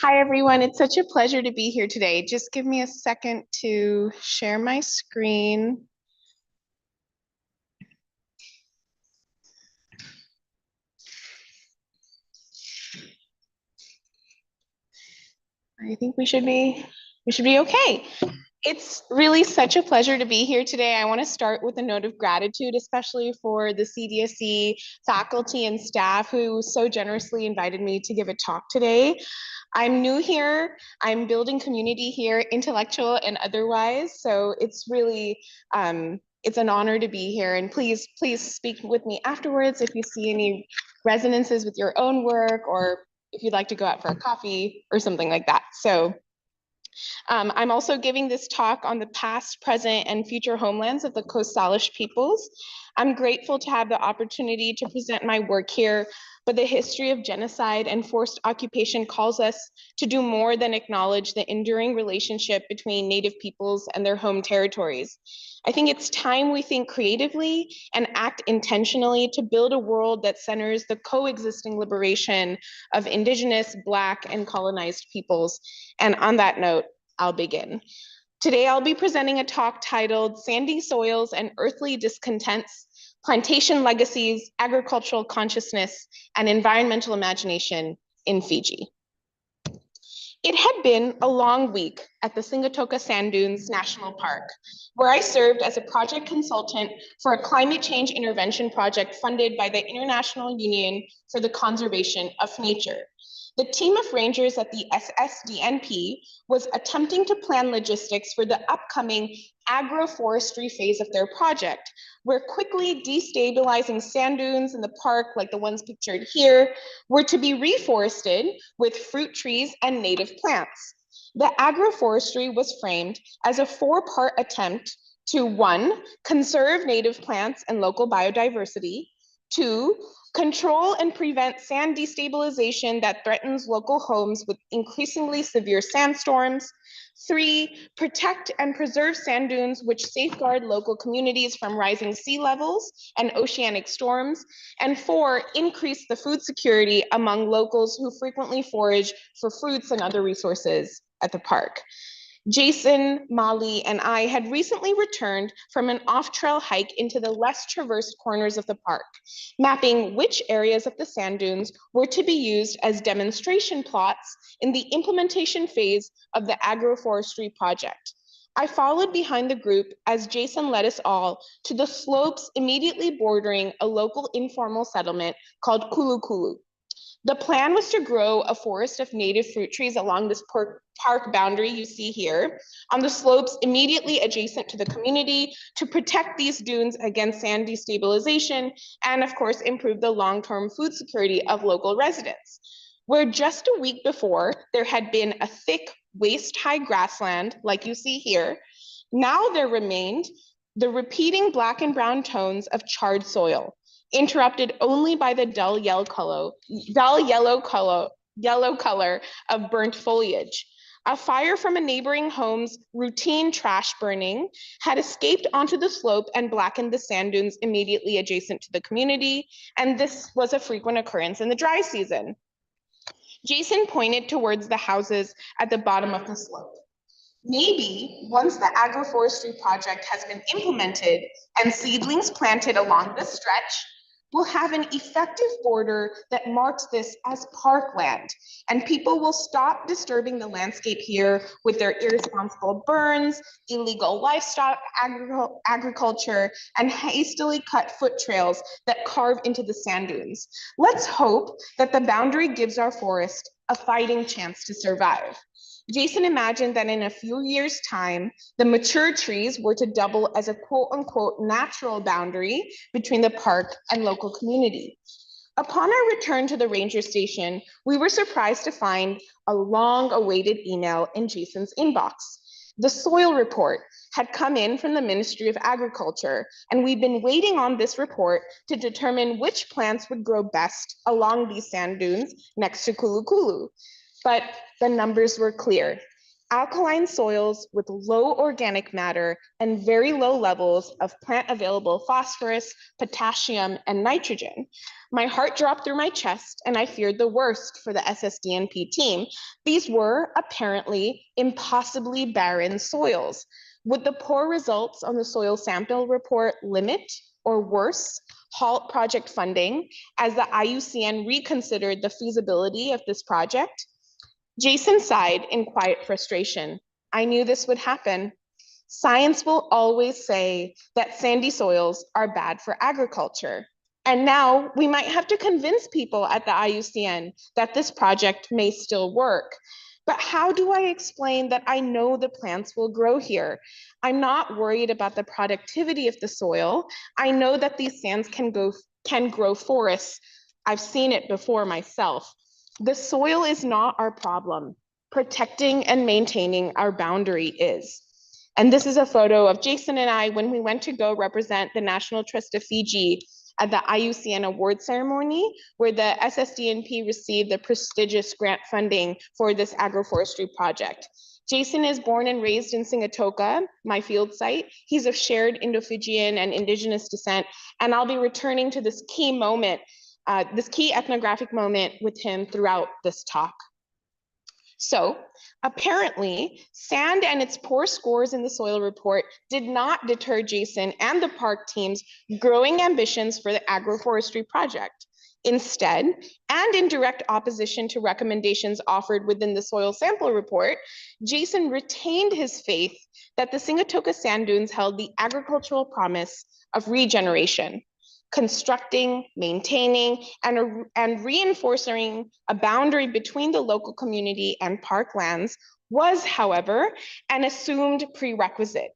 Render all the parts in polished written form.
Hi, everyone. It's such a pleasure to be here today. Just give me a second to share my screen. I think we should be okay. It's really such a pleasure to be here today. I want to start with a note of gratitude, especially for the CDSE faculty and staff who so generously invited me to give a talk today. I'm new here. I'm building community here, intellectual and otherwise. So it's an honor to be here. And please speak with me afterwards if you see any resonances with your own work or if you'd like to go out for a coffee or something like that. I'm also giving this talk on the past, present, and future homelands of the Coast Salish peoples. I'm grateful to have the opportunity to present my work here, but the history of genocide and forced occupation calls us to do more than acknowledge the enduring relationship between Native peoples and their home territories. I think it's time we think creatively and act intentionally to build a world that centers the coexisting liberation of Indigenous, Black, and colonized peoples. And on that note, I'll begin. Today, I'll be presenting a talk titled Sandy Soils and Earthly Discontents, Plantation Legacies, Agricultural Consciousness, and Environmental Imagination in Fiji. It had been a long week at the Singatoka Sand Dunes National Park, where I served as a project consultant for a climate change intervention project funded by the International Union for the Conservation of Nature. The team of rangers at the SSDNP was attempting to plan logistics for the upcoming agroforestry phase of their project, where quickly destabilizing sand dunes in the park, like the ones pictured here, were to be reforested with fruit trees and native plants. The agroforestry was framed as a four-part attempt to, one, conserve native plants and local biodiversity, two, control and prevent sand destabilization that threatens local homes with increasingly severe sandstorms. Three, protect and preserve sand dunes which safeguard local communities from rising sea levels and oceanic storms. And four, increase the food security among locals who frequently forage for fruits and other resources at the park. Jason, Molly, and I had recently returned from an off-trail hike into the less traversed corners of the park, mapping which areas of the sand dunes were to be used as demonstration plots in the implementation phase of the agroforestry project. I followed behind the group as Jason led us all to the slopes immediately bordering a local informal settlement called Kulu Kulu. The plan was to grow a forest of native fruit trees along this park boundary you see here on the slopes immediately adjacent to the community to protect these dunes against sand destabilization and, of course, improve the long-term food security of local residents. Where just a week before there had been a thick waist-high grassland like you see here, now there remained the repeating black and brown tones of charred soil, interrupted only by the dull yellow color of burnt foliage. A fire from a neighboring home's routine trash burning had escaped onto the slope and blackened the sand dunes immediately adjacent to the community, and this was a frequent occurrence in the dry season. Jason pointed towards the houses at the bottom of the slope. Maybe once the agroforestry project has been implemented and seedlings planted along this stretch, we'll have an effective border that marks this as parkland, and people will stop disturbing the landscape here with their irresponsible burns, illegal livestock agriculture, and hastily cut foot trails that carve into the sand dunes. Let's hope that the boundary gives our forest a fighting chance to survive. Jason imagined that in a few years' time, the mature trees were to double as a quote unquote natural boundary between the park and local community. Upon our return to the ranger station, we were surprised to find a long awaited email in Jason's inbox. The soil report had come in from the Ministry of Agriculture, and we'd been waiting on this report to determine which plants would grow best along these sand dunes next to Kulu Kulu. But the numbers were clear. alkaline soils with low organic matter and very low levels of plant available phosphorus, potassium, and nitrogen. My heart dropped through my chest and I feared the worst for the SSDNP team. These were apparently impossibly barren soils. Would the poor results on the soil sample report limit or worse, halt project funding as the IUCN reconsidered the feasibility of this project? Jason sighed in quiet frustration. I knew this would happen. Science will always say that sandy soils are bad for agriculture. And now we might have to convince people at the IUCN that this project may still work. But how do I explain that I know the plants will grow here? I'm not worried about the productivity of the soil. I know that these sands can grow forests. I've seen it before myself. The soil is not our problem. Protecting and maintaining our boundary is. And this is a photo of Jason and I when we went to go represent the National Trust of Fiji at the IUCN award ceremony, where the SSDNP received the prestigious grant funding for this agroforestry project. Jason is born and raised in Sigatoka, my field site. He's of shared Indo-Fijian and Indigenous descent, and I'll be returning to this key moment, this key ethnographic moment with him throughout this talk. So apparently, sand and its poor scores in the soil report did not deter Jason and the park team's growing ambitions for the agroforestry project. Instead, and in direct opposition to recommendations offered within the soil sample report, Jason retained his faith that the Sigatoka sand dunes held the agricultural promise of regeneration. Constructing, maintaining, and reinforcing a boundary between the local community and parklands was, however, an assumed prerequisite.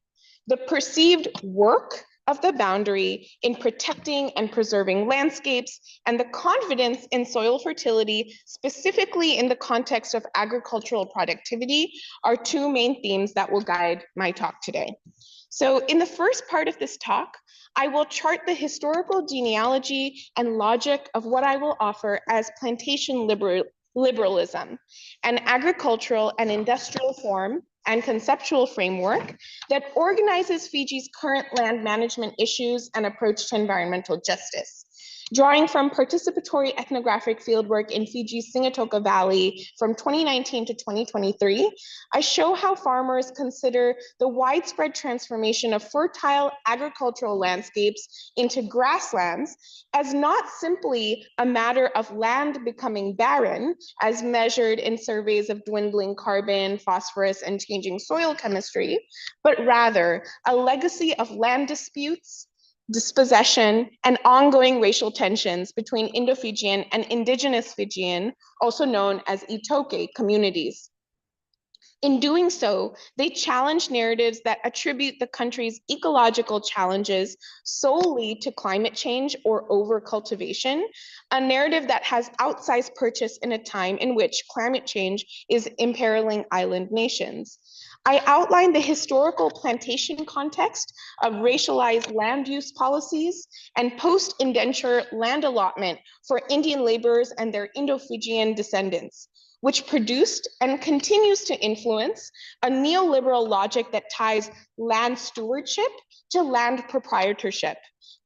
The perceived work of the boundary in protecting and preserving landscapes and the confidence in soil fertility, specifically in the context of agricultural productivity, are two main themes that will guide my talk today. So in the first part of this talk, I will chart the historical genealogy and logic of what I will offer as plantation liberalism, an agricultural and industrial form and conceptual framework that organizes Fiji's current land management issues and approach to environmental justice. Drawing from participatory ethnographic fieldwork in Fiji's Sigatoka Valley from 2019 to 2023, I show how farmers consider the widespread transformation of fertile agricultural landscapes into grasslands as not simply a matter of land becoming barren, as measured in surveys of dwindling carbon, phosphorus, and changing soil chemistry, but rather a legacy of land disputes, dispossession, and ongoing racial tensions between Indo-Fijian and Indigenous Fijian, also known as Itoke, communities. In doing so, they challenge narratives that attribute the country's ecological challenges solely to climate change or overcultivation, a narrative that has outsized purchase in a time in which climate change is imperiling island nations. I outlined the historical plantation context of racialized land use policies and post-indenture land allotment for Indian laborers and their Indo-Fijian descendants, which produced and continues to influence a neoliberal logic that ties land stewardship to land proprietorship,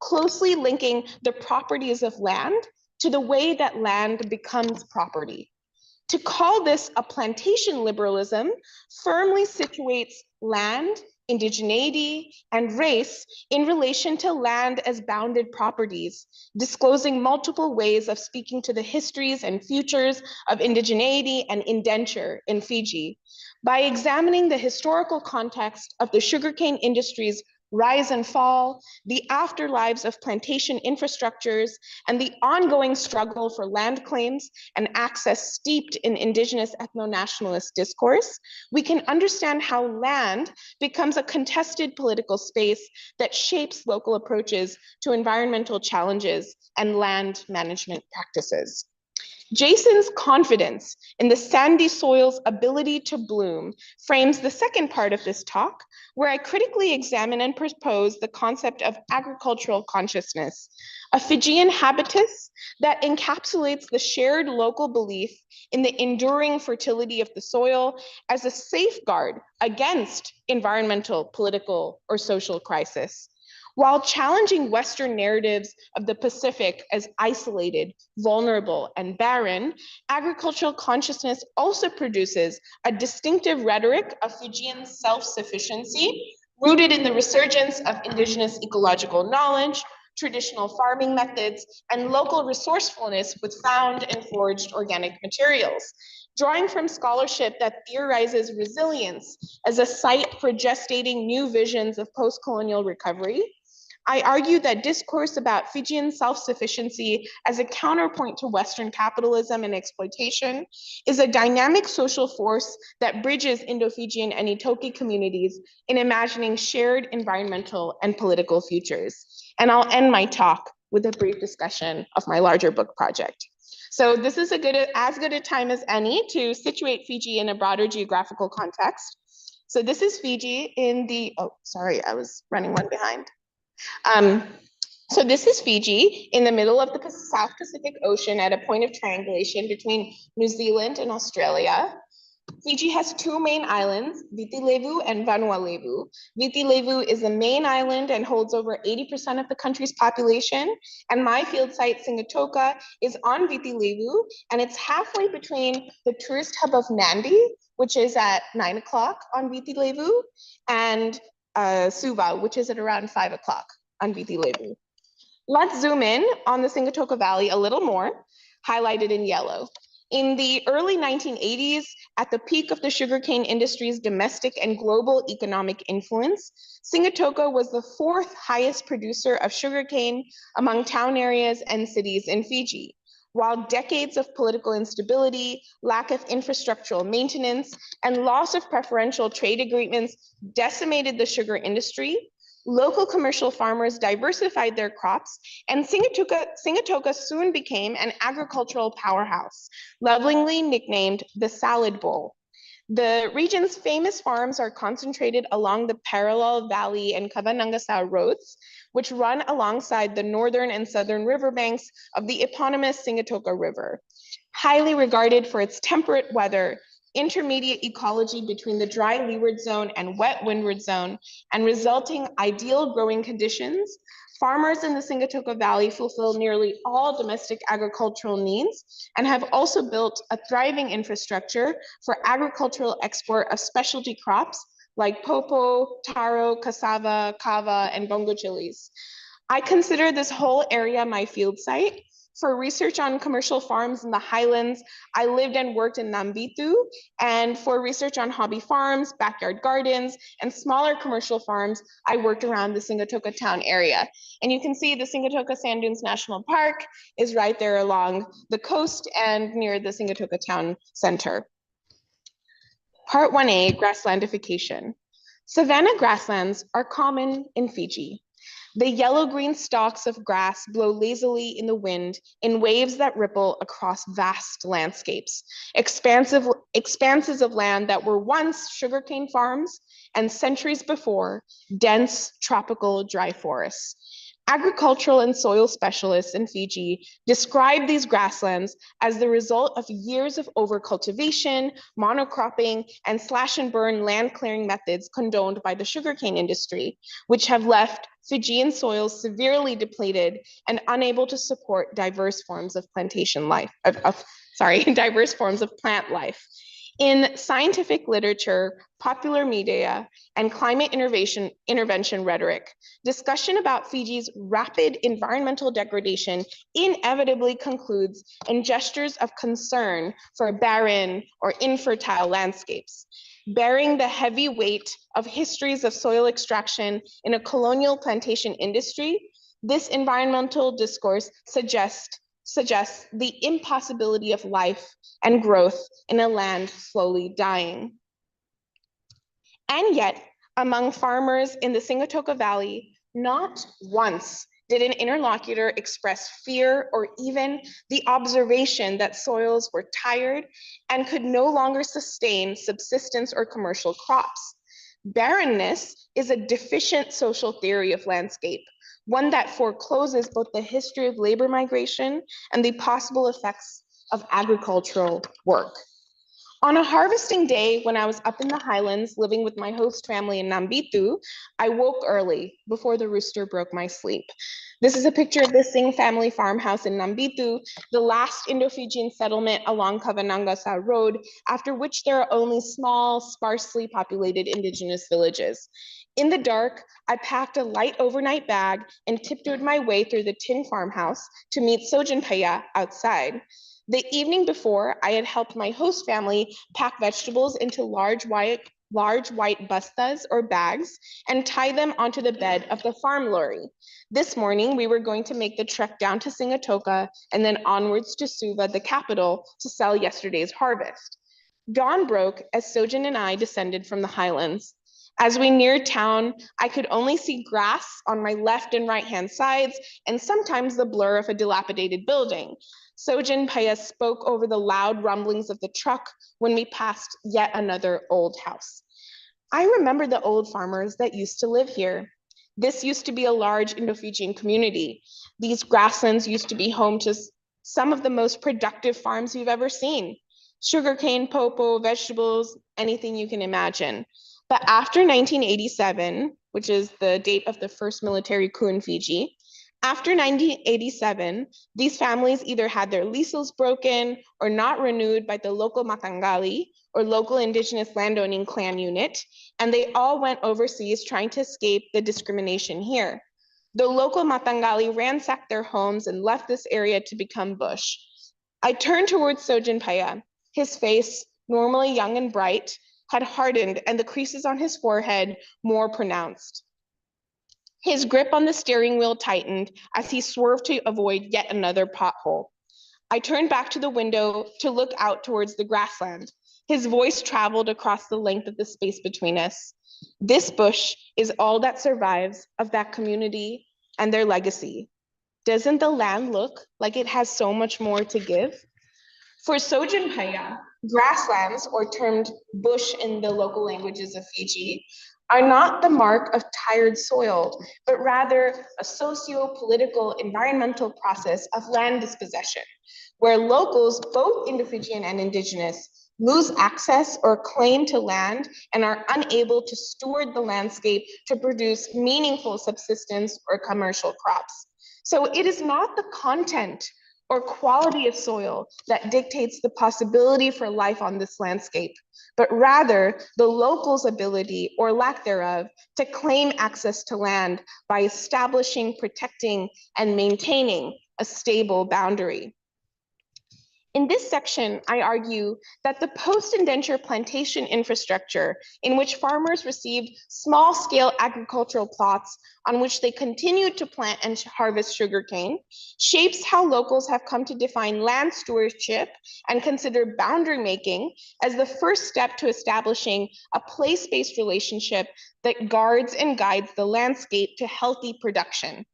closely linking the properties of land to the way that land becomes property. To call this a plantation liberalism firmly situates land, indigeneity, and race in relation to land as bounded properties, disclosing multiple ways of speaking to the histories and futures of indigeneity and indenture in Fiji. By examining the historical context of the sugarcane industry's rise and fall, the afterlives of plantation infrastructures, and the ongoing struggle for land claims and access steeped in Indigenous ethno-nationalist discourse, we can understand how land becomes a contested political space that shapes local approaches to environmental challenges and land management practices. Jason's confidence in the sandy soil's ability to bloom frames the second part of this talk, where I critically examine and propose the concept of agricultural consciousness, a Fijian habitus that encapsulates the shared local belief in the enduring fertility of the soil as a safeguard against environmental, political, or social crisis. While challenging Western narratives of the Pacific as isolated, vulnerable, and barren, agricultural consciousness also produces a distinctive rhetoric of Fijian self-sufficiency, rooted in the resurgence of indigenous ecological knowledge, traditional farming methods, and local resourcefulness with found and foraged organic materials. Drawing from scholarship that theorizes resilience as a site for gestating new visions of post-colonial recovery, I argue that discourse about Fijian self-sufficiency as a counterpoint to Western capitalism and exploitation is a dynamic social force that bridges Indo-Fijian and Itoki communities in imagining shared environmental and political futures. And I'll end my talk with a brief discussion of my larger book project. So this is as good a time as any to situate Fiji in a broader geographical context. So this is Fiji in the, oh, sorry, I was running one behind. So this is Fiji in the middle of the South Pacific Ocean at a point of triangulation between New Zealand and Australia. Fiji has two main islands, Viti Levu and Vanua Levu. Viti Levu is the main island and holds over 80% of the country's population. And my field site, Singatoka, is on Viti Levu, and it's halfway between the tourist hub of Nandi, which is at 9 o'clock on Viti Levu, and Suva, which is at around 5 o'clock on Viti Levu. Let's zoom in on the Singatoka Valley a little more, highlighted in yellow. In the early 1980s, at the peak of the sugarcane industry's domestic and global economic influence, Singatoka was the fourth highest producer of sugarcane among town areas and cities in Fiji. While decades of political instability, lack of infrastructural maintenance, and loss of preferential trade agreements decimated the sugar industry, local commercial farmers diversified their crops, and Singatoka soon became an agricultural powerhouse, lovingly nicknamed the Salad Bowl. The region's famous farms are concentrated along the parallel Valley and Kavanangasau roads, which run alongside the northern and southern riverbanks of the eponymous Singatoka River. Highly regarded for its temperate weather, intermediate ecology between the dry leeward zone and wet windward zone, and resulting ideal growing conditions, farmers in the Singatoka Valley fulfill nearly all domestic agricultural needs and have also built a thriving infrastructure for agricultural export of specialty crops like popo, taro, cassava, kava, and bongo chilies. I consider this whole area my field site. For research on commercial farms in the highlands, I lived and worked in Nambitu, and for research on hobby farms, backyard gardens, and smaller commercial farms, I worked around the Singatoka town area. And you can see the Singatoka Sand Dunes National Park is right there along the coast and near the Singatoka town center. Part 1A, grasslandification. Savanna grasslands are common in Fiji. The yellow-green stalks of grass blow lazily in the wind in waves that ripple across vast landscapes, expanses of land that were once sugarcane farms and centuries before, dense tropical dry forests. Agricultural and soil specialists in Fiji describe these grasslands as the result of years of overcultivation, monocropping, and slash and burn land clearing methods condoned by the sugarcane industry, which have left Fijian soils severely depleted and unable to support diverse forms of plantation life, diverse forms of plant life. In scientific literature, popular media, and climate intervention rhetoric, discussion about Fiji's rapid environmental degradation inevitably concludes in gestures of concern for barren or infertile landscapes. Bearing the heavy weight of histories of soil extraction in a colonial plantation industry, this environmental discourse suggests the impossibility of life and growth in a land slowly dying. And yet, among farmers in the Singatoka Valley, not once did an interlocutor express fear or even the observation that soils were tired and could no longer sustain subsistence or commercial crops. Barrenness is a deficient social theory of landscape, one that forecloses both the history of labor migration and the possible effects of agricultural work. On a harvesting day, when I was up in the highlands living with my host family in Nambitu, I woke early before the rooster broke my sleep. This is a picture of the Singh family farmhouse in Nambitu, the last Indo-Fijian settlement along Kavanangasa Road, after which there are only small, sparsely populated indigenous villages. In the dark, I packed a light overnight bag and tiptoed my way through the tin farmhouse to meet Sojin Paya outside. The evening before, I had helped my host family pack vegetables into large white bustas or bags and tie them onto the bed of the farm lorry. This morning, we were going to make the trek down to Singatoka and then onwards to Suva, the capital, to sell yesterday's harvest. Dawn broke as Sojin and I descended from the highlands. As we neared town, I could only see grass on my left and right hand sides, and sometimes the blur of a dilapidated building. Sojin Paya spoke over the loud rumblings of the truck when we passed yet another old house. I remember the old farmers that used to live here. This used to be a large Indo-Fijian community. These grasslands used to be home to some of the most productive farms you've ever seen. Sugarcane, popo, vegetables, anything you can imagine. But after 1987, which is the date of the first military coup in Fiji, after 1987, these families either had their leases broken or not renewed by the local Matangali or local indigenous landowning clan unit, and they all went overseas trying to escape the discrimination here. The local Matangali ransacked their homes and left this area to become bush. I turned towards Sojin Paya. His face, normally young and bright, had hardened and the creases on his forehead more pronounced. His grip on the steering wheel tightened as he swerved to avoid yet another pothole. I turned back to the window to look out towards the grassland. His voice traveled across the length of the space between us. This bush is all that survives of that community and their legacy. Doesn't the land look like it has so much more to give? For Sojin Paya, grasslands, or termed bush in the local languages of Fiji, are not the mark of tired soil, but rather a socio-political environmental process of land dispossession, where locals, both Indo-Fijian and indigenous, lose access or claim to land and are unable to steward the landscape to produce meaningful subsistence or commercial crops. So it is not the content or quality of soil that dictates the possibility for life on this landscape, but rather the locals' ability or lack thereof to claim access to land by establishing, protecting, and maintaining a stable boundary. In this section, I argue that the post-indenture plantation infrastructure in which farmers received small-scale agricultural plots on which they continued to plant and harvest sugarcane shapes how locals have come to define land stewardship and consider boundary making as the first step to establishing a place-based relationship that guards and guides the landscape to healthy production.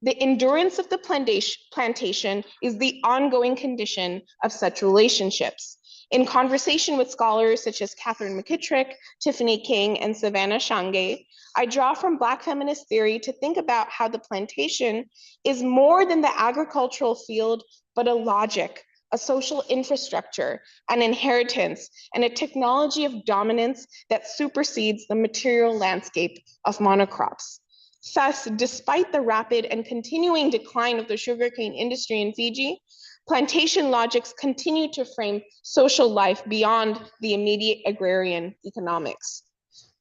The endurance of the plantation is the ongoing condition of such relationships. In conversation with scholars such as Catherine McKittrick, Tiffany King, and Savannah Shange, I draw from Black feminist theory to think about how the plantation is more than the agricultural field, but a logic, a social infrastructure, an inheritance, and a technology of dominance that supersedes the material landscape of monocrops. Thus, despite the rapid and continuing decline of the sugarcane industry in Fiji, plantation logics continue to frame social life beyond the immediate agrarian economics.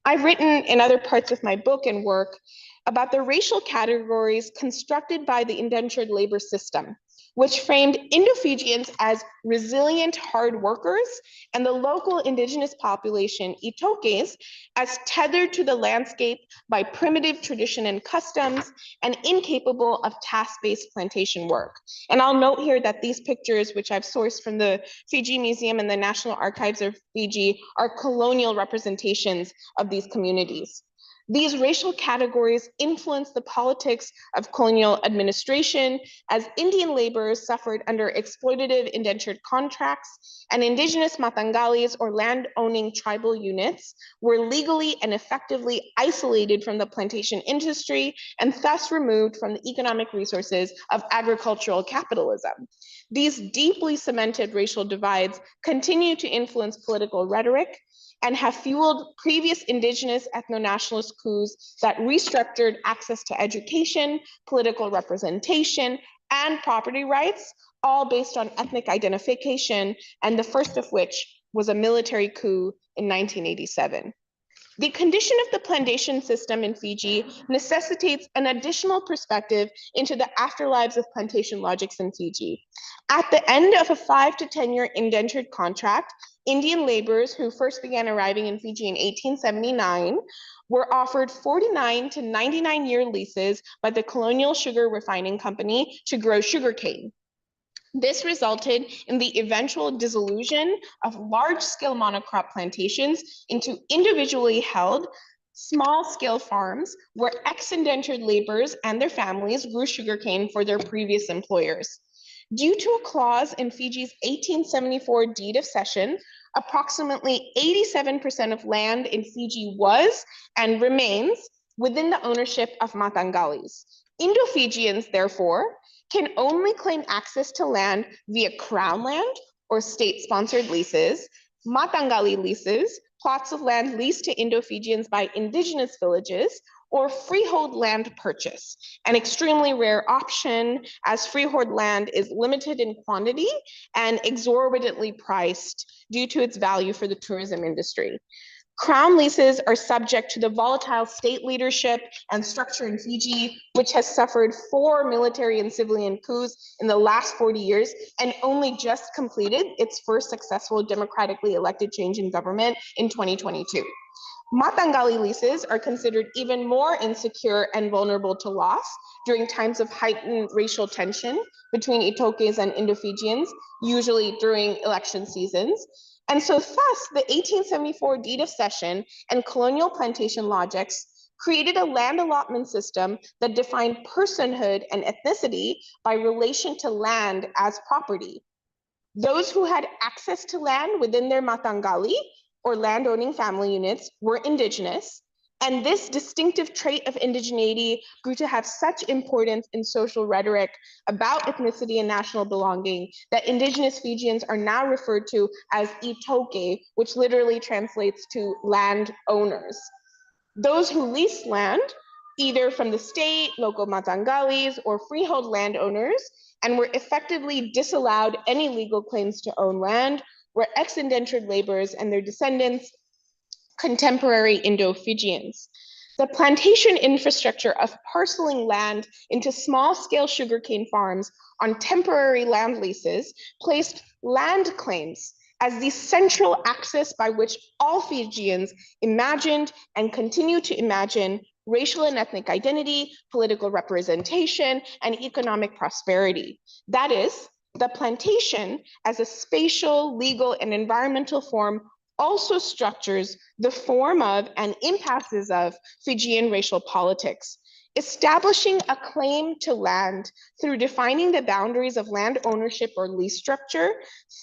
I've written in other parts of my book and work about the racial categories constructed by the indentured labor system, which framed Indo-Fijians as resilient hard workers and the local indigenous population, Itokes, as tethered to the landscape by primitive tradition and customs and incapable of task-based plantation work. And I'll note here that these pictures, which I've sourced from the Fiji Museum and the National Archives of Fiji, are colonial representations of these communities. These racial categories influenced the politics of colonial administration as Indian laborers suffered under exploitative indentured contracts, and indigenous Matangalis or land-owning tribal units were legally and effectively isolated from the plantation industry and thus removed from the economic resources of agricultural capitalism. These deeply cemented racial divides continue to influence political rhetoric and have fueled previous indigenous ethno-nationalist coups that restructured access to education, political representation, and property rights, all based on ethnic identification, and the first of which was a military coup in 1987. The condition of the plantation system in Fiji necessitates an additional perspective into the afterlives of plantation logics in Fiji. At the end of a 5 to 10-year indentured contract, Indian laborers who first began arriving in Fiji in 1879 were offered 49 to 99-year leases by the Colonial Sugar Refining Company to grow sugarcane. This resulted in the eventual dissolution of large-scale monocrop plantations into individually held small-scale farms where ex-indentured laborers and their families grew sugarcane for their previous employers. Due to a clause in Fiji's 1874 deed of cession, approximately 87% of land in Fiji was and remains within the ownership of Matangalis. Indo-Fijians, therefore, can only claim access to land via crown land or state-sponsored leases, Matangali leases, plots of land leased to Indo-Fijians by indigenous villages, or freehold land purchase, an extremely rare option as freehold land is limited in quantity and exorbitantly priced due to its value for the tourism industry. Crown leases are subject to the volatile state leadership and structure in Fiji, which has suffered 4 military and civilian coups in the last 40 years and only just completed its first successful democratically elected change in government in 2022. Matangali leases are considered even more insecure and vulnerable to loss during times of heightened racial tension between Itokes and Indo-Fijians, usually during election seasons. And so thus, the 1874 deed of cession and colonial plantation logics created a land allotment system that defined personhood and ethnicity by relation to land as property. Those who had access to land within their Matangali or land-owning family units were indigenous, and this distinctive trait of indigeneity grew to have such importance in social rhetoric about ethnicity and national belonging that indigenous Fijians are now referred to as Itoke, which literally translates to land owners. Those who leased land, either from the state, local Matangalis, or freehold landowners, and were effectively disallowed any legal claims to own land, were ex-indentured laborers and their descendants, contemporary Indo-Fijians. The plantation infrastructure of parceling land into small-scale sugarcane farms on temporary land leases placed land claims as the central axis by which all Fijians imagined and continue to imagine racial and ethnic identity, political representation, and economic prosperity. That is, the plantation as a spatial, legal, and environmental form also structures the form of and impasses of Fijian racial politics. Establishing a claim to land through defining the boundaries of land ownership or lease structure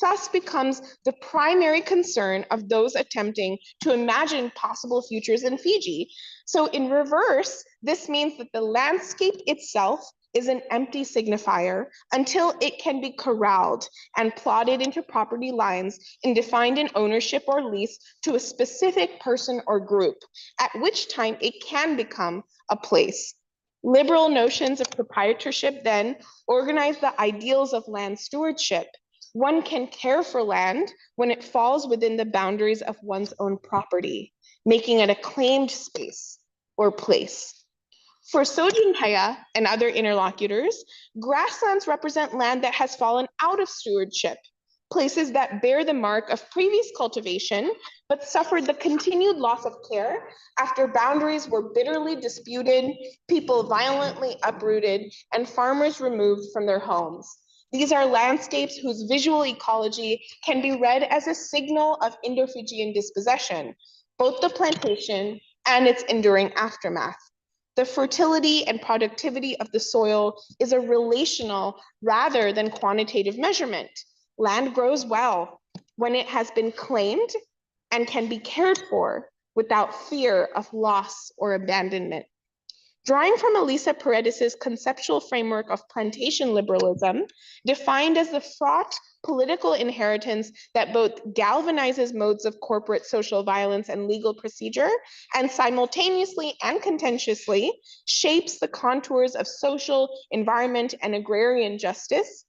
thus becomes the primary concern of those attempting to imagine possible futures in Fiji. So in reverse, this means that the landscape itself is an empty signifier until it can be corralled and plotted into property lines and defined in ownership or lease to a specific person or group, at which time it can become a place. Liberal notions of proprietorship then organize the ideals of land stewardship. One can care for land when it falls within the boundaries of one's own property, making it a claimed space or place. For Sojintaya and other interlocutors, grasslands represent land that has fallen out of stewardship, places that bear the mark of previous cultivation, but suffered the continued loss of care after boundaries were bitterly disputed, people violently uprooted, and farmers removed from their homes. These are landscapes whose visual ecology can be read as a signal of Indo-Fijian dispossession. Both the plantation and its enduring aftermath. The fertility and productivity of the soil is a relational rather than quantitative measurement. Land grows well when it has been claimed and can be cared for without fear of loss or abandonment. Drawing from Elisa Paredes's conceptual framework of plantation liberalism, defined as the fraught political inheritance that both galvanizes modes of corporate social violence and legal procedure, and simultaneously and contentiously shapes the contours of social, environment, and agrarian justice,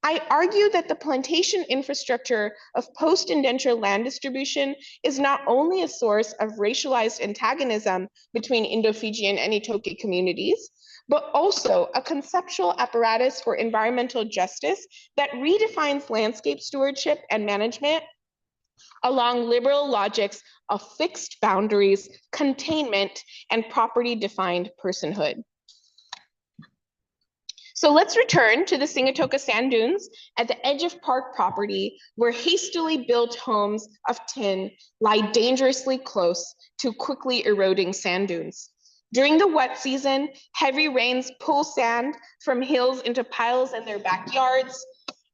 I argue that the plantation infrastructure of post-indenture land distribution is not only a source of racialized antagonism between Indo-Fijian and Itoke communities, but also a conceptual apparatus for environmental justice that redefines landscape stewardship and management along liberal logics of fixed boundaries, containment, and property-defined personhood. So let's return to the Sigatoka sand dunes at the edge of park property, where hastily built homes of tin lie dangerously close to quickly eroding sand dunes. During the wet season, heavy rains pull sand from hills into piles in their backyards.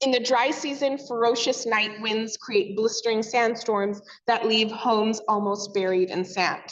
In the dry season, ferocious night winds create blistering sandstorms that leave homes almost buried in sand.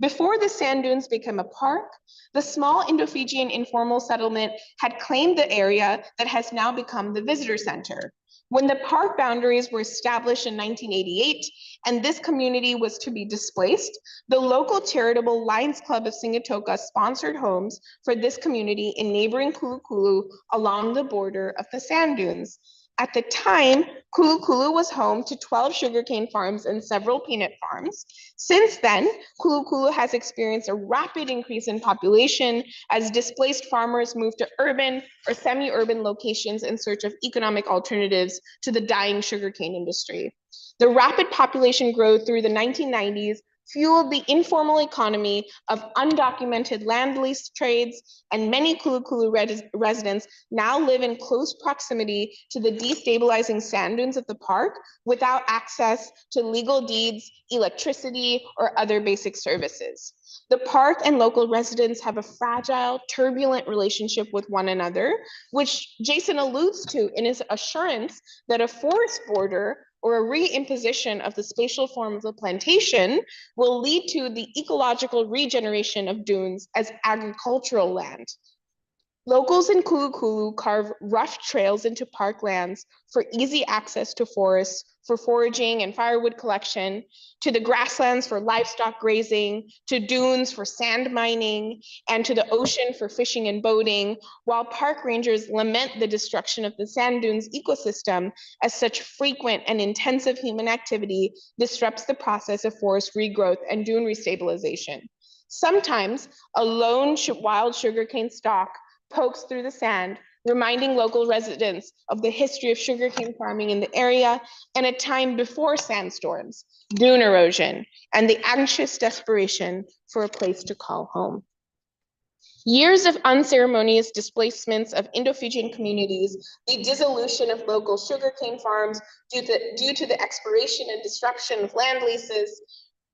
Before the sand dunes became a park, the small Indo-Fijian informal settlement had claimed the area that has now become the visitor center. When the park boundaries were established in 1988 and this community was to be displaced, the local charitable Lions Club of Sigatoka sponsored homes for this community in neighboring Kulukulu along the border of the sand dunes. At the time, Kulukulu was home to 12 sugarcane farms and several peanut farms. Since then, Kulukulu has experienced a rapid increase in population as displaced farmers move to urban or semi-urban locations in search of economic alternatives to the dying sugarcane industry. The rapid population growth through the 1990s fueled the informal economy of undocumented land lease trades, and many Kulukulu residents now live in close proximity to the destabilizing sand dunes of the park without access to legal deeds, electricity, or other basic services. The park and local residents have a fragile, turbulent relationship with one another, which Jason alludes to in his assurance that a forest border or a reimposition of the spatial form of the plantation will lead to the ecological regeneration of dunes as agricultural land. Locals in Kulukulu carve rough trails into parklands for easy access to forests for foraging and firewood collection, to the grasslands for livestock grazing, to dunes for sand mining, and to the ocean for fishing and boating, while park rangers lament the destruction of the sand dunes ecosystem as such frequent and intensive human activity disrupts the process of forest regrowth and dune restabilization. Sometimes a lone wild sugarcane stalk pokes through the sand, reminding local residents of the history of sugarcane farming in the area and a time before sandstorms, dune erosion, and the anxious desperation for a place to call home. Years of unceremonious displacements of Indo-Fijian communities, the dissolution of local sugarcane farms due to the expiration and disruption of land leases,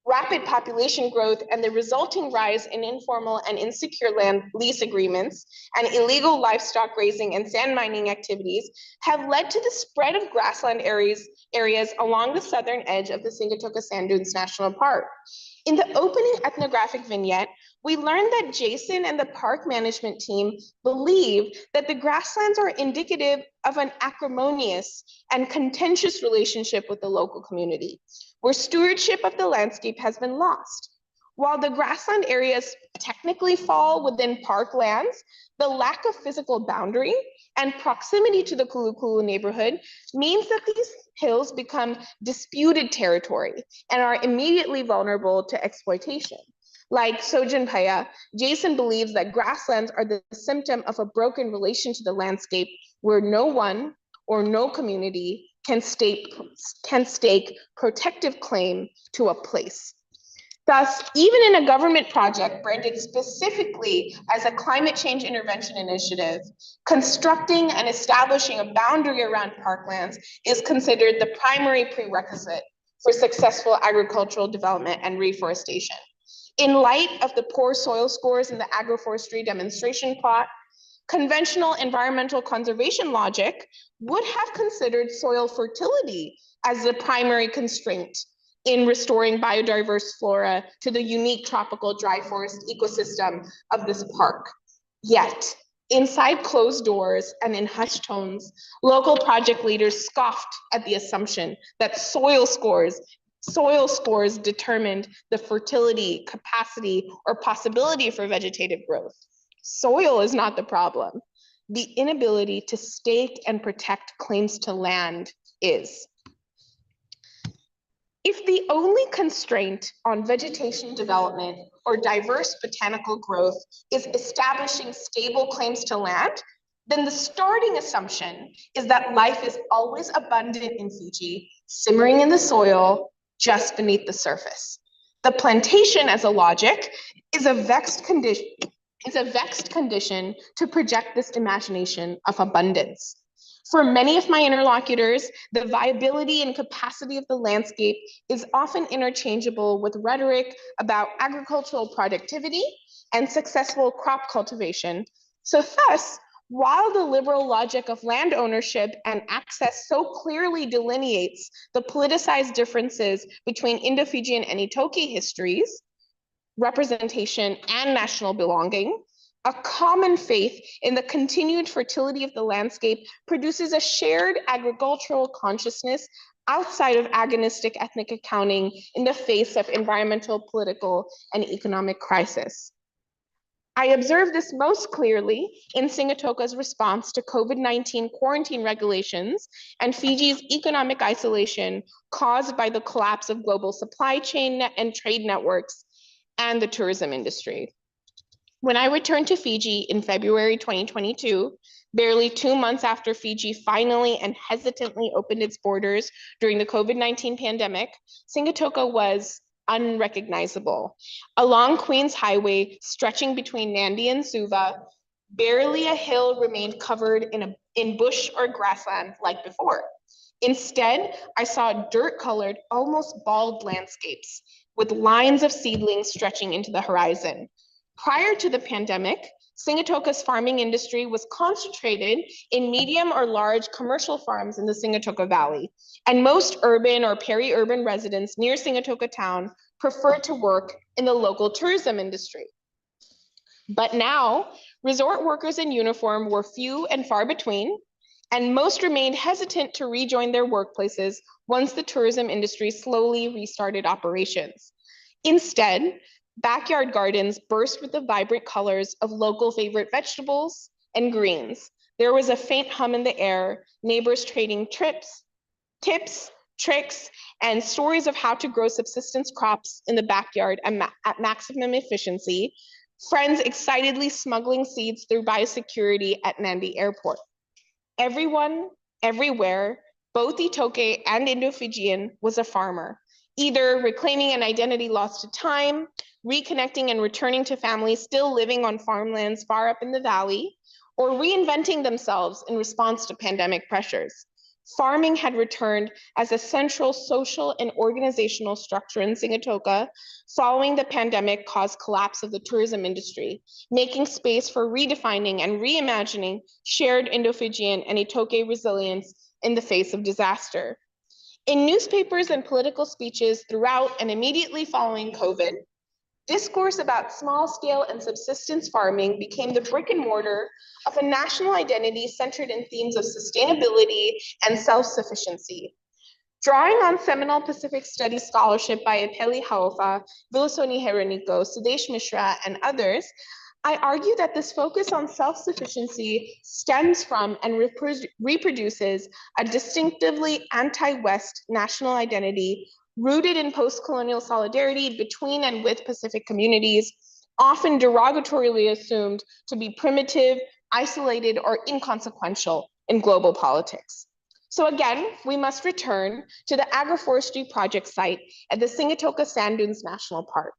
rapid population growth, and the resulting rise in informal and insecure land lease agreements and illegal livestock grazing and sand mining activities have led to the spread of grassland areas along the southern edge of the Sigatoka Sand Dunes National Park. In the opening ethnographic vignette, we learned that Jason and the park management team believe that the grasslands are indicative of an acrimonious and contentious relationship with the local community, where stewardship of the landscape has been lost. While the grassland areas technically fall within park lands, the lack of physical boundary and proximity to the Kulukulu neighborhood means that these hills become disputed territory and are immediately vulnerable to exploitation. Like Sojin Paya, Jason believes that grasslands are the symptom of a broken relation to the landscape where no one or no community can stake protective claim to a place. Thus, even in a government project branded specifically as a climate change intervention initiative, constructing and establishing a boundary around parklands is considered the primary prerequisite for successful agricultural development and reforestation. In light of the poor soil scores in the agroforestry demonstration plot, conventional environmental conservation logic would have considered soil fertility as the primary constraint in restoring biodiverse flora to the unique tropical dry forest ecosystem of this park. Yet, inside closed doors and in hushed tones, local project leaders scoffed at the assumption that soil scores determined the fertility, capacity, or possibility for vegetative growth. Soil is not the problem. The inability to stake and protect claims to land is. If the only constraint on vegetation development or diverse botanical growth is establishing stable claims to land, then the starting assumption is that life is always abundant in Fiji, simmering in the soil just beneath the surface. The plantation as a logic is a vexed condition to project this imagination of abundance. For many of my interlocutors, the viability and capacity of the landscape is often interchangeable with rhetoric about agricultural productivity and successful crop cultivation. So thus, while the liberal logic of land ownership and access so clearly delineates the politicized differences between Indo-Fijian and Itoke histories, representation, and national belonging, a common faith in the continued fertility of the landscape produces a shared agricultural consciousness outside of agonistic ethnic accounting in the face of environmental, political, and economic crisis. I observed this most clearly in Singatoka's response to COVID-19 quarantine regulations and Fiji's economic isolation caused by the collapse of global supply chain and trade networks and the tourism industry. When I returned to Fiji in February 2022, barely 2 months after Fiji finally and hesitantly opened its borders during the COVID-19 pandemic, Singatoka was unrecognizable. Along Queens Highway, stretching between Nandi and Suva, barely a hill remained covered in bush or grassland like before. Instead, I saw dirt-colored, almost bald landscapes with lines of seedlings stretching into the horizon. Prior to the pandemic, Singatoka's farming industry was concentrated in medium or large commercial farms in the Singatoka Valley, and most urban or peri-urban residents near Singatoka town preferred to work in the local tourism industry. But now, resort workers in uniform were few and far between, and most remained hesitant to rejoin their workplaces once the tourism industry slowly restarted operations. Instead, backyard gardens burst with the vibrant colors of local favorite vegetables and greens. There was a faint hum in the air, neighbors trading tips, tricks, and stories of how to grow subsistence crops in the backyard at maximum efficiency, friends excitedly smuggling seeds through biosecurity at Nandi Airport. Everyone, everywhere, both Itoke and Indo-Fijian, was a farmer, either reclaiming an identity lost to time, reconnecting and returning to families still living on farmlands far up in the valley, or reinventing themselves in response to pandemic pressures. Farming had returned as a central social and organizational structure in Singatoka following the pandemic caused collapse of the tourism industry, making space for redefining and reimagining shared Indo-Fijian and Itoke resilience in the face of disaster. In newspapers and political speeches throughout and immediately following COVID, discourse about small-scale and subsistence farming became the brick and mortar of a national identity centered in themes of sustainability and self-sufficiency. Drawing on seminal Pacific Studies scholarship by Apeli Hau'ofa, Vilasoni Hereniko, Sudesh Mishra, and others, I argue that this focus on self-sufficiency stems from and reproduces a distinctively anti-West national identity rooted in post-colonial solidarity between and with Pacific communities, often derogatorily assumed to be primitive, isolated, or inconsequential in global politics. So again, we must return to the agroforestry project site at the Singatoka Sand Dunes National Park,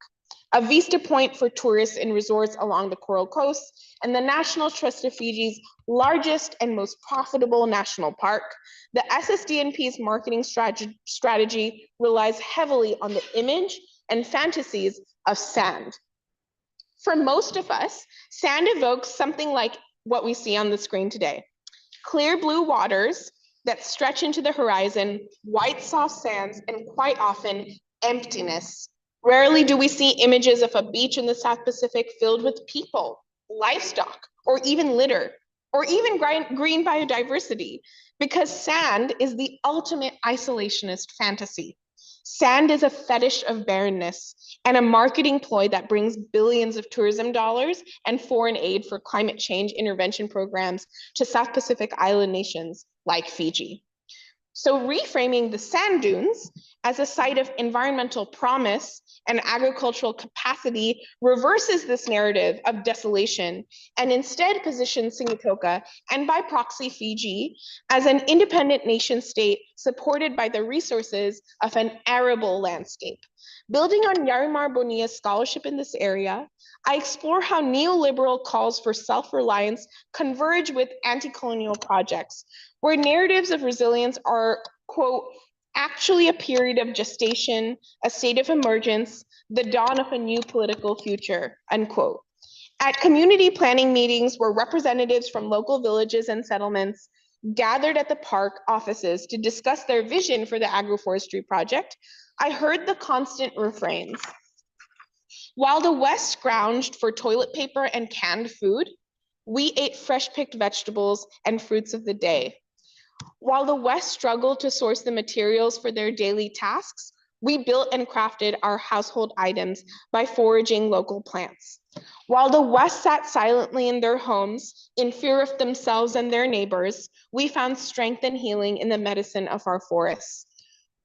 a vista point for tourists and resorts along the Coral Coast, and the National Trust of Fiji's largest and most profitable national park. The SSDNP's marketing strategy relies heavily on the image and fantasies of sand. For most of us, sand evokes something like what we see on the screen today. Clear blue waters that stretch into the horizon, white soft sands, and quite often emptiness. Rarely do we see images of a beach in the South Pacific filled with people, livestock, or even litter, or even green biodiversity, because sand is the ultimate isolationist fantasy. Sand is a fetish of barrenness and a marketing ploy that brings billions of tourism dollars and foreign aid for climate change intervention programs to South Pacific island nations like Fiji. So reframing the sand dunes as a site of environmental promise and agricultural capacity reverses this narrative of desolation and instead positions Sigatoka, and by proxy Fiji, as an independent nation state supported by the resources of an arable landscape. Building on Yarimar Bonia's scholarship in this area, I explore how neoliberal calls for self-reliance converge with anti-colonial projects, where narratives of resilience are, quote, actually a period of gestation, a state of emergence, the dawn of a new political future, unquote. At community planning meetings where representatives from local villages and settlements gathered at the park offices to discuss their vision for the agroforestry project, I heard the constant refrains. While the West scrounged for toilet paper and canned food, we ate fresh picked vegetables and fruits of the day. While the West struggled to source the materials for their daily tasks, we built and crafted our household items by foraging local plants. While the West sat silently in their homes, in fear of themselves and their neighbors, we found strength and healing in the medicine of our forests.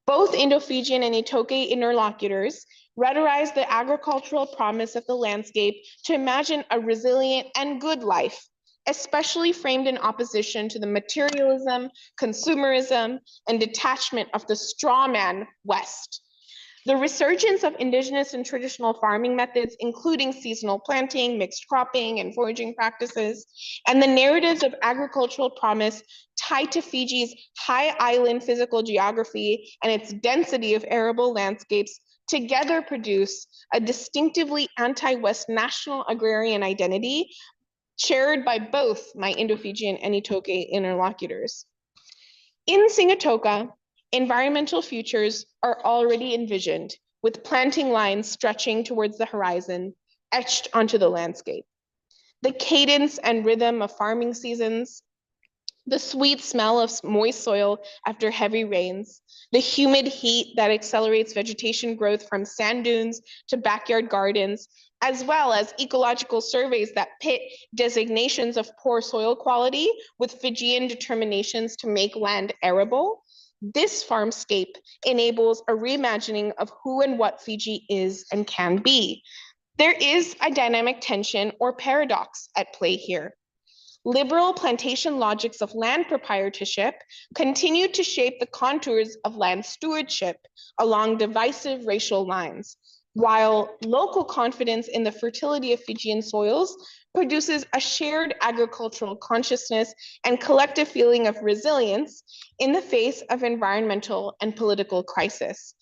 Both Indo-Fijian and Itoke interlocutors rhetorize the agricultural promise of the landscape to imagine a resilient and good life, especially framed in opposition to the materialism, consumerism, and detachment of the strawman West. The resurgence of indigenous and traditional farming methods, including seasonal planting, mixed cropping, and foraging practices, and the narratives of agricultural promise tied to Fiji's high island physical geography and its density of arable landscapes together produce a distinctively anti-West national agrarian identity shared by both my Indo-Fijian and Itoke interlocutors. In Sigatoka, environmental futures are already envisioned, with planting lines stretching towards the horizon, etched onto the landscape. The cadence and rhythm of farming seasons, the sweet smell of moist soil after heavy rains, the humid heat that accelerates vegetation growth from sand dunes to backyard gardens, as well as ecological surveys that pit designations of poor soil quality with Fijian determinations to make land arable. This farmscape enables a reimagining of who and what Fiji is and can be. There is a dynamic tension or paradox at play here. Liberal plantation logics of land proprietorship continue to shape the contours of land stewardship along divisive racial lines, while local confidence in the fertility of Fijian soils produces a shared agricultural consciousness and collective feeling of resilience in the face of environmental and political crisis.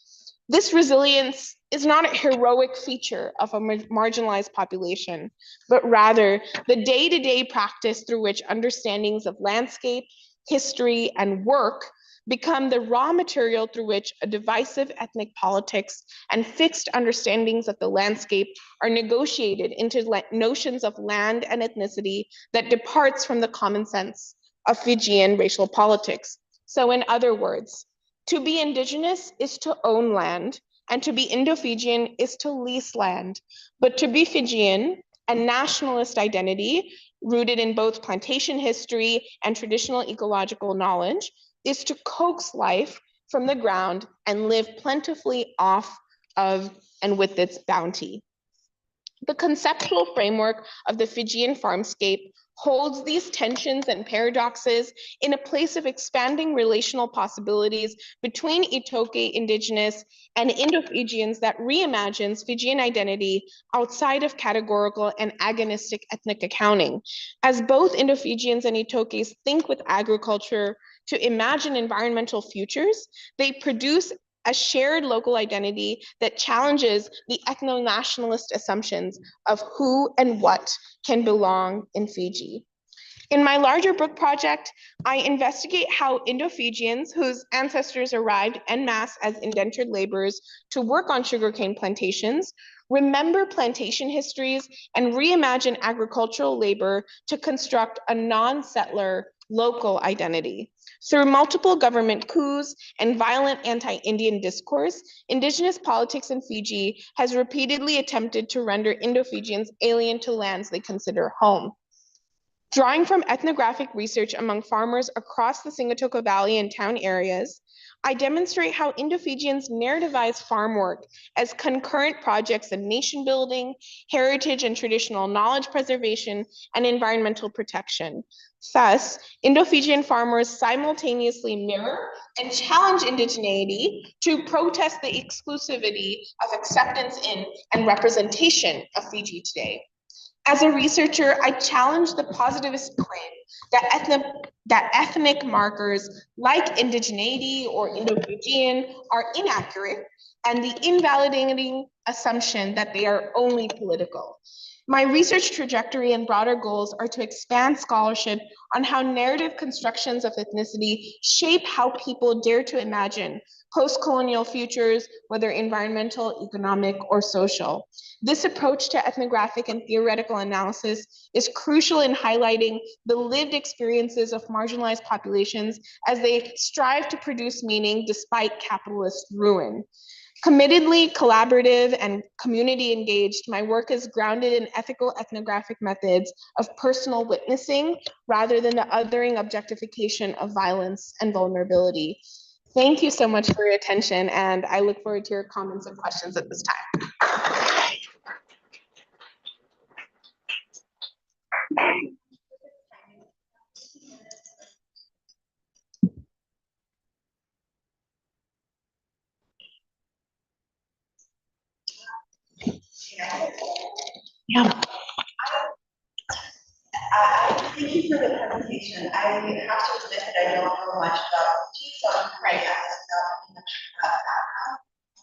This resilience is not a heroic feature of a marginalized population, but rather the day-to-day practice through which understandings of landscape, history, and work become the raw material through which a divisive ethnic politics and fixed understandings of the landscape are negotiated into notions of land and ethnicity that departs from the common sense of Fijian racial politics. So in other words, to be indigenous is to own land, and to be Indo-Fijian is to lease land. But to be Fijian, a nationalist identity rooted in both plantation history and traditional ecological knowledge, is to coax life from the ground and live plentifully off of and with its bounty. The conceptual framework of the Fijian farmscape holds these tensions and paradoxes in a place of expanding relational possibilities between Itoke indigenous and Indo-Fijians that reimagines Fijian identity outside of categorical and agonistic ethnic accounting. As both Indo-Fijians and Itokes think with agriculture to imagine environmental futures, they produce a shared local identity that challenges the ethno-nationalist assumptions of who and what can belong in Fiji. In my larger book project, I investigate how Indo-Fijians, whose ancestors arrived en masse as indentured laborers to work on sugarcane plantations, remember plantation histories and reimagine agricultural labor to construct a non-settler local identity. Through multiple government coups and violent anti-Indian discourse, Indigenous politics in Fiji has repeatedly attempted to render Indo-Fijians alien to lands they consider home. Drawing from ethnographic research among farmers across the Singatoka Valley and town areas, I demonstrate how Indo-Fijians narrativize farm work as concurrent projects of nation building, heritage and traditional knowledge preservation, and environmental protection. Thus, Indo-Fijian farmers simultaneously mirror and challenge indigeneity to protest the exclusivity of acceptance in and representation of Fiji today. As a researcher, I challenge the positivist claim that ethnic markers like indigeneity or Indo-Fijian are inaccurate and the invalidating assumption that they are only political. My research trajectory and broader goals are to expand scholarship on how narrative constructions of ethnicity shape how people dare to imagine post-colonial futures, whether environmental, economic, or social. This approach to ethnographic and theoretical analysis is crucial in highlighting the lived experiences of marginalized populations as they strive to produce meaning despite capitalist ruin. Committedly collaborative and community engaged, my work is grounded in ethical ethnographic methods of personal witnessing rather than the othering objectification of violence and vulnerability. Thank you so much for your attention, and I look forward to your comments and questions at this time. Yeah. Thank you for the presentation. I have to admit that I don't know much about Fiji, so I'm right at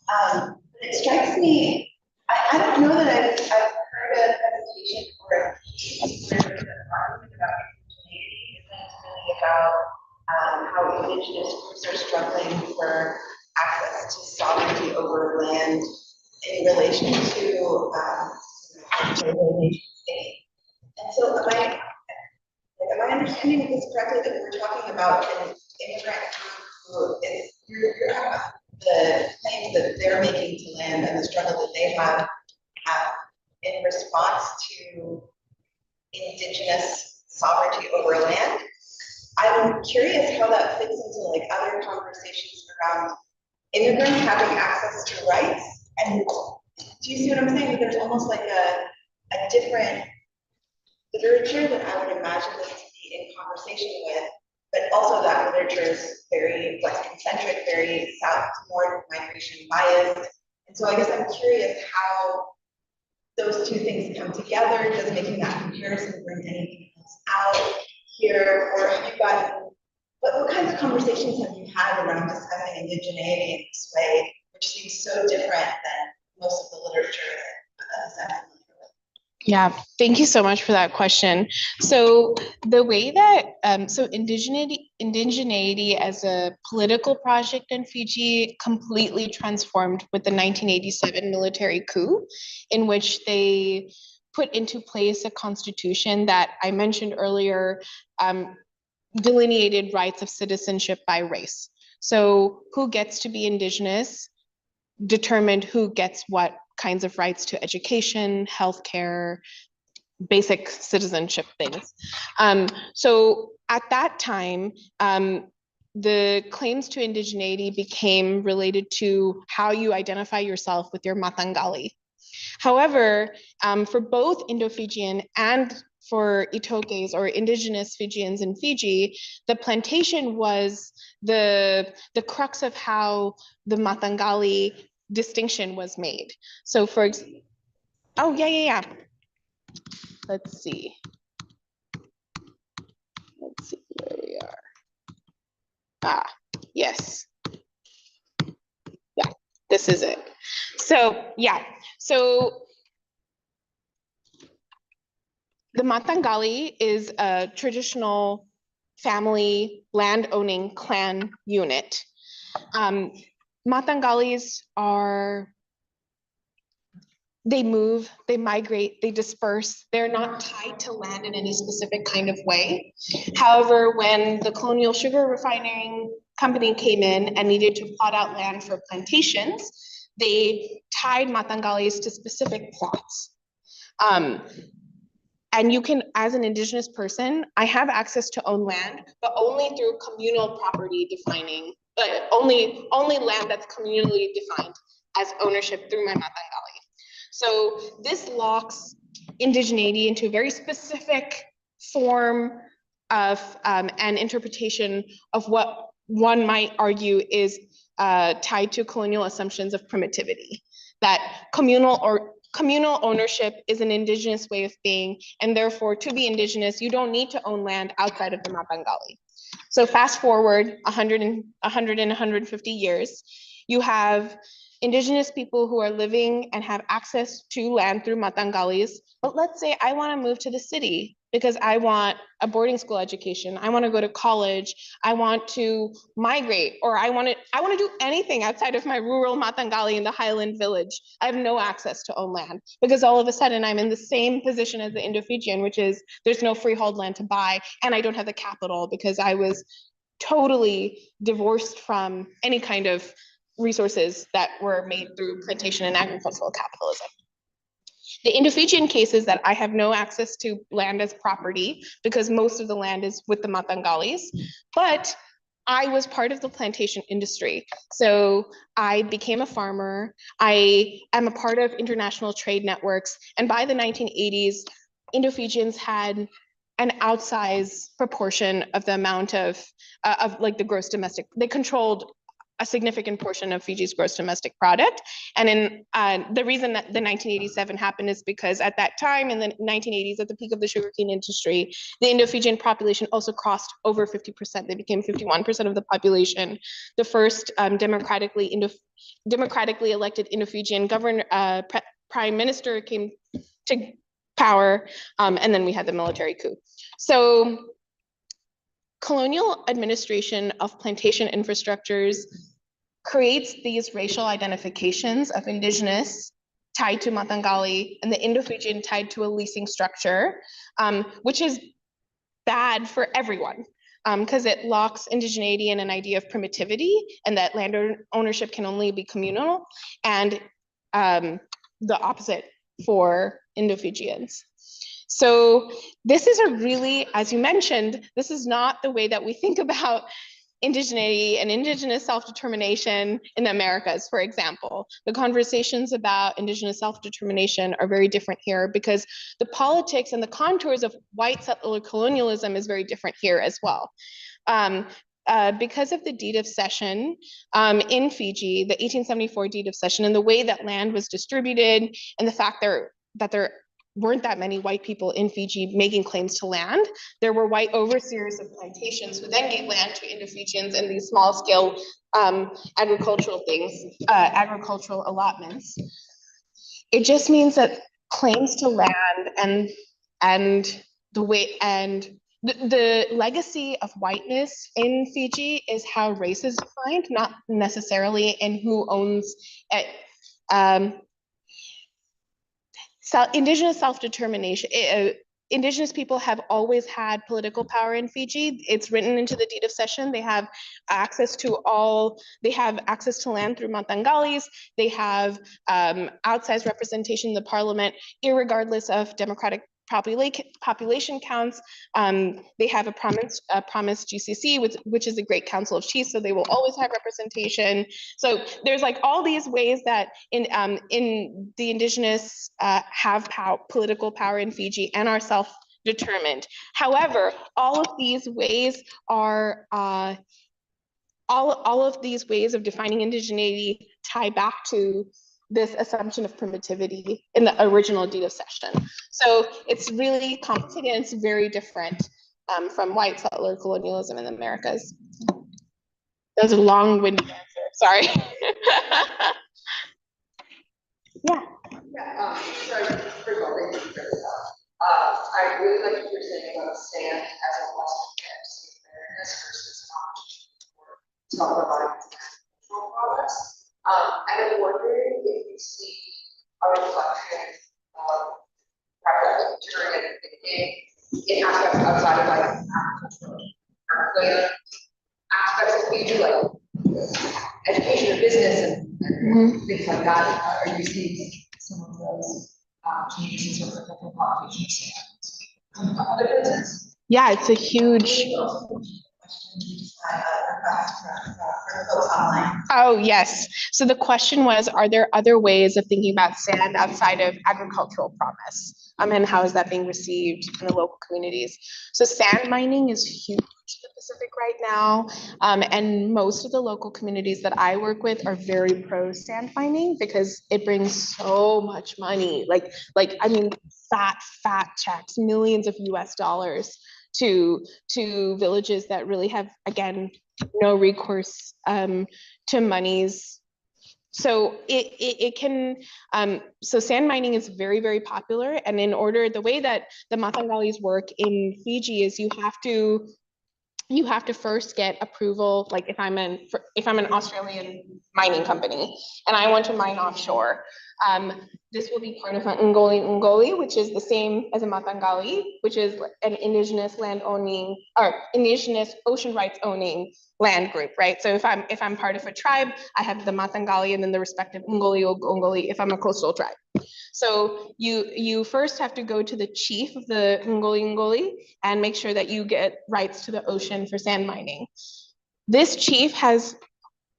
background. But it strikes me, I don't know that I've heard a presentation or a piece where the argument about indigeneity isn't really about how indigenous groups are struggling for access to sovereignty over land in relation to nation state. And so am I understanding this correctly, that we're talking about an immigrant who is, you're talking about the claims that they're making to land and the struggle that they have in response to indigenous sovereignty over land? I'm curious how that fits into like other conversations around immigrants having access to rights. And do you see what I'm saying? There's almost like a different literature that I would imagine this to be in conversation with, but also that literature is very Western-centric, very south-north migration biased. And so I guess I'm curious how those two things come together. Does making that comparison bring anything else out here? Or have you gotten, what kinds of conversations have you had around discussing indigeneity in this way, which seems so different than most of the literature that I'm familiar with? Yeah, thank you so much for that question. So the way that, so indigeneity as a political project in Fiji completely transformed with the 1987 military coup, in which they put into place a constitution that I mentioned earlier, delineated rights of citizenship by race. So who gets to be indigenous determined who gets what kinds of rights to education, healthcare, basic citizenship things. So at that time, the claims to indigeneity became related to how you identify yourself with your Matangali. However, for both Indo-Fijian and for Itokes or indigenous Fijians in Fiji, the plantation was the crux of how the Matangali distinction was made. So for example, oh yeah. Let's see where we are. Yes. This is it. So yeah, so the Matangali is a traditional family land-owning clan unit. Matangalis are, they move, they migrate, they disperse. They're not tied to land in any specific kind of way. However, when the Colonial Sugar Refining Company came in and needed to plot out land for plantations, they tied Matangalis to specific plots. And you can, as an Indigenous person, I have access to own land, but only through communal property defining, only land that's communally defined as ownership through my Matangali. So this locks indigeneity into a very specific form of an interpretation of what one might argue is tied to colonial assumptions of primitivity, that communal ownership is an Indigenous way of being, and therefore to be Indigenous, you don't need to own land outside of the Matangali. So fast forward 100 and 150 years, you have Indigenous people who are living and have access to land through Matangalis. But let's say I want to move to the city because I want a boarding school education. I want to go to college. I want to migrate, or I want to do anything outside of my rural Matangali in the Highland village. I have no access to own land because all of a sudden I'm in the same position as the Indo-Fijian, which is there's no freehold land to buy, and I don't have the capital because I was totally divorced from any kind of resources that were made through plantation and agricultural capitalism. The Indo-Fijian case is that I have no access to land as property because most of the land is with the Matangalis, but I was part of the plantation industry. So I became a farmer. I am a part of international trade networks. And by the 1980s, Indo-Fijians had an outsized proportion of the amount of like the gross domestic, they controlled a significant portion of Fiji's gross domestic product. And in the reason that the 1987 happened is because at that time in the 1980s, at the peak of the sugarcane industry, the Indo-Fijian population also crossed over 50%. They became 51% of the population. The first democratically elected Indo-Fijian prime minister came to power, and then we had the military coup. So colonial administration of plantation infrastructures creates these racial identifications of Indigenous tied to Matangali and the Indo-Fijian tied to a leasing structure, which is bad for everyone because it locks indigeneity in an idea of primitivity and that land ownership can only be communal, and the opposite for Indo-Fijians. So this is a really, as you mentioned, this is not the way that we think about indigeneity and Indigenous self-determination in the Americas, for example. The conversations about Indigenous self-determination are very different here because the politics and the contours of white settler colonialism is very different here as well. Because of the deed of cession in Fiji, the 1874 deed of cession, and the way that land was distributed, and the fact that there weren't that many white people in Fiji making claims to land. There were white overseers of plantations who then gave land to Indo-Fijians in these small scale agricultural agricultural allotments. It just means that claims to land and the legacy of whiteness in Fiji is how race is defined, not necessarily in who owns it. Indigenous self-determination, Indigenous people have always had political power in Fiji. It's written into the deed of cession. They have access to land through Matangalis. They have outsized representation in the parliament, irregardless of democratic population counts. They have a promised GCC, which is a Great Council of Chiefs, so they will always have representation. So there's like all these ways that in the Indigenous have political power in Fiji and are self-determined. However, all of these ways are all of these ways of defining indigeneity tie back to this assumption of primitivity in the original deed of cession. So it's really complicated and it's very different from white settler colonialism in the Americas. That was a long-winded answer, sorry. Yeah. Yeah, so first of all, thank you for this. I really like what you're saying about sand as a lesson in fairness versus competition for some of the environmental products. And I'm wondering if you see a reflection of perhaps turn in aspects outside of like agricultural or aspects of future like education or business and things like that. Are you seeing some of those changes in sort of the population other business? Yeah, it's a huge. Oh, yes. So the question was, are there other ways of thinking about sand outside of agricultural promise? And how is that being received in the local communities? So sand mining is huge in the Pacific right now. And most of the local communities that I work with are very pro sand mining because it brings so much money. I mean, fat checks, millions of US dollars to villages that really have, again, no recourse to monies. So it can, so sand mining is very, very popular. And in order, the way that the Matangalis work in Fiji is you have to first get approval. Like if I'm an Australian mining company and I want to mine offshore, this will be part of an Ngoli, which is the same as a Matangali, which is an indigenous land owning or indigenous ocean rights owning land group, right? So if I'm part of a tribe, I have the Matangali and then the respective Ngoli or Ngoli if I'm a coastal tribe. So you first have to go to the chief of the Ngoli and make sure that you get rights to the ocean for sand mining. This chief has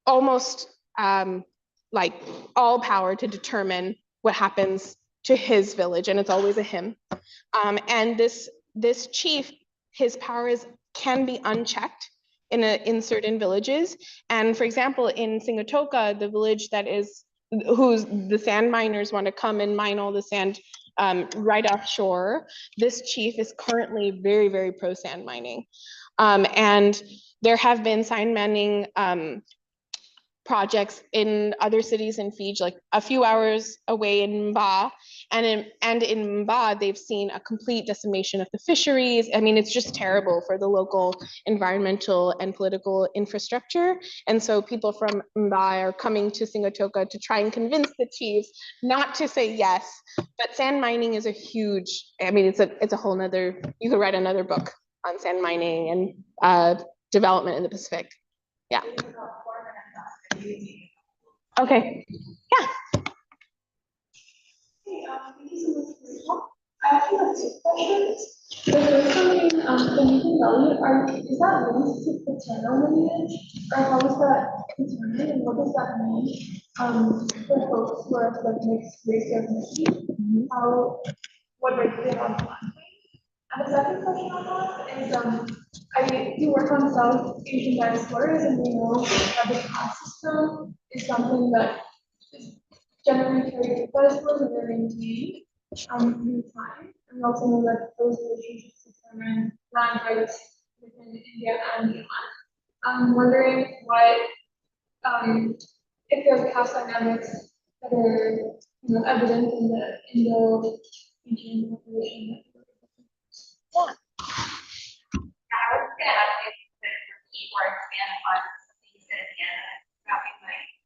almost like all power to determine what happens to his village, and it's always a him. And this chief, his powers can be unchecked in certain villages. And for example, in Singatoka, the village that is who's the sand miners want to come and mine all the sand right offshore. This chief is currently very, very pro sand mining. And there have been sand mining projects in other cities in Fiji, like a few hours away in Mba. And in Mba, they've seen a complete decimation of the fisheries. I mean, it's just terrible for the local environmental and political infrastructure. And so people from Mba are coming to Singatoka to try and convince the chiefs not to say yes. But sand mining is a huge, I mean, it's a whole nother, you could write another book on sand mining and development in the Pacific. Yeah. Okay. Yeah. Hey, thank you so much for your talk. I actually have two questions. The first one being, the Nathan Valley, is that linked to paternal lineage, or how is that determined, and what does that mean for folks who are like mixed race or ethnicity? What race they have on. And the second question I have is, I do work on South Asian diasporas, and we know that the caste system is something that is generally carried with diasporas and they're maintained through time. And we also know that those relationships determine land rights within India and beyond. I'm wondering what, if there are caste dynamics that are evident in the Indo-Asian population. Yeah. I was going to ask you to repeat or expand on something you said at the end about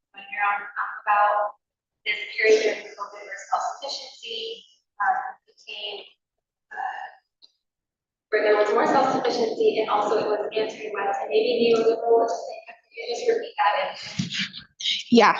when you're on about this period of COVID where self-sufficiency became where there was more self-sufficiency and also it was anti-West and maybe neoliberal. Could you just repeat that? Yeah.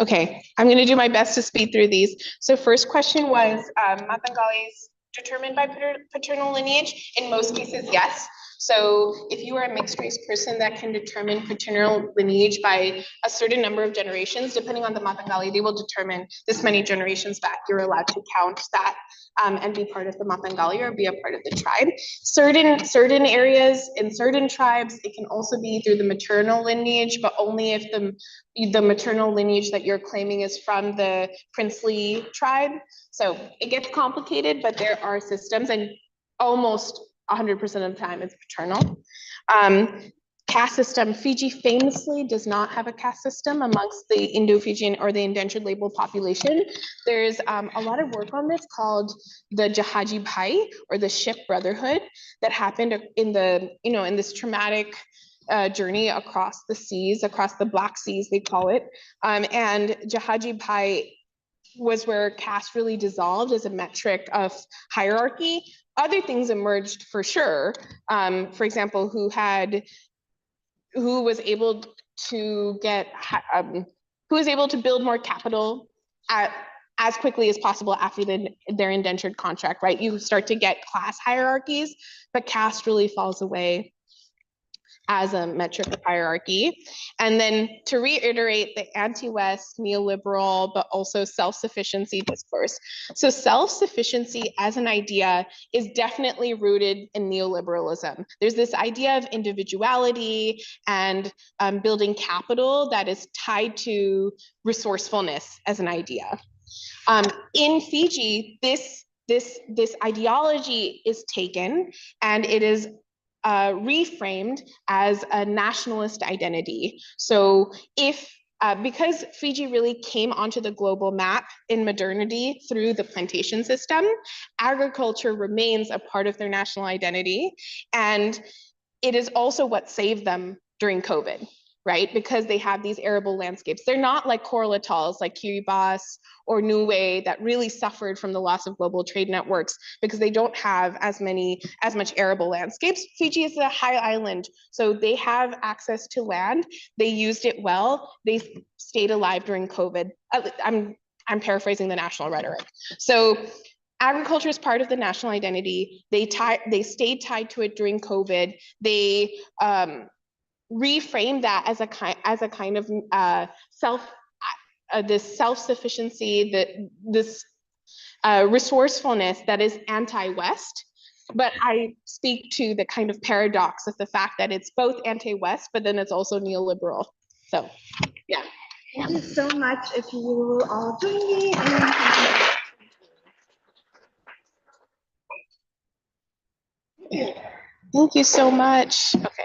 Okay. I'm going to do my best to speed through these. So first question was Matangalis determined by paternal lineage? In most cases, yes. So if you are a mixed race person that can determine paternal lineage by a certain number of generations, depending on the Matangali, they will determine this many generations back. You're allowed to count that and be part of the Matangali or be a part of the tribe. Certain areas in certain tribes, it can also be through the maternal lineage, but only if the maternal lineage that you're claiming is from the princely tribe. So it gets complicated, but there are systems, and almost 100% of the time it's paternal. caste system. Fiji famously does not have a caste system amongst the Indo-Fijian or the indentured label population. There's a lot of work on this called the Jahaji Bhai, or the ship brotherhood, that happened in the, in this traumatic journey across the seas, across the Black Seas, they call it. And Jahaji Bhai was where caste really dissolved as a metric of hierarchy. Other things emerged for sure. For example, who was able to build more capital as quickly as possible after their indentured contract, right? You start to get class hierarchies, but caste really falls away as a metric of hierarchy. And then to reiterate the anti-West, neoliberal, but also self-sufficiency discourse. So self-sufficiency as an idea is definitely rooted in neoliberalism. There's this idea of individuality and building capital that is tied to resourcefulness as an idea. In Fiji, this ideology is taken and it is reframed as a nationalist identity. So because Fiji really came onto the global map in modernity through the plantation system, agriculture remains a part of their national identity. And it is also what saved them during COVID, right? Because they have these arable landscapes. They're not like coral atolls like Kiribati or Niue that really suffered from the loss of global trade networks because they don't have as much arable landscapes. Fiji is a high island, so they have access to land. They used it well. They stayed alive during COVID. I'm paraphrasing the national rhetoric. So agriculture is part of the national identity. They stayed tied to it during COVID. They reframe that as a kind of this self-sufficiency, this resourcefulness that is anti-West. But I speak to the kind of paradox of the fact that it's both anti-West, but then it's also neoliberal. So, yeah. Thank you so much. If you will all join me in Thank you so much. Okay.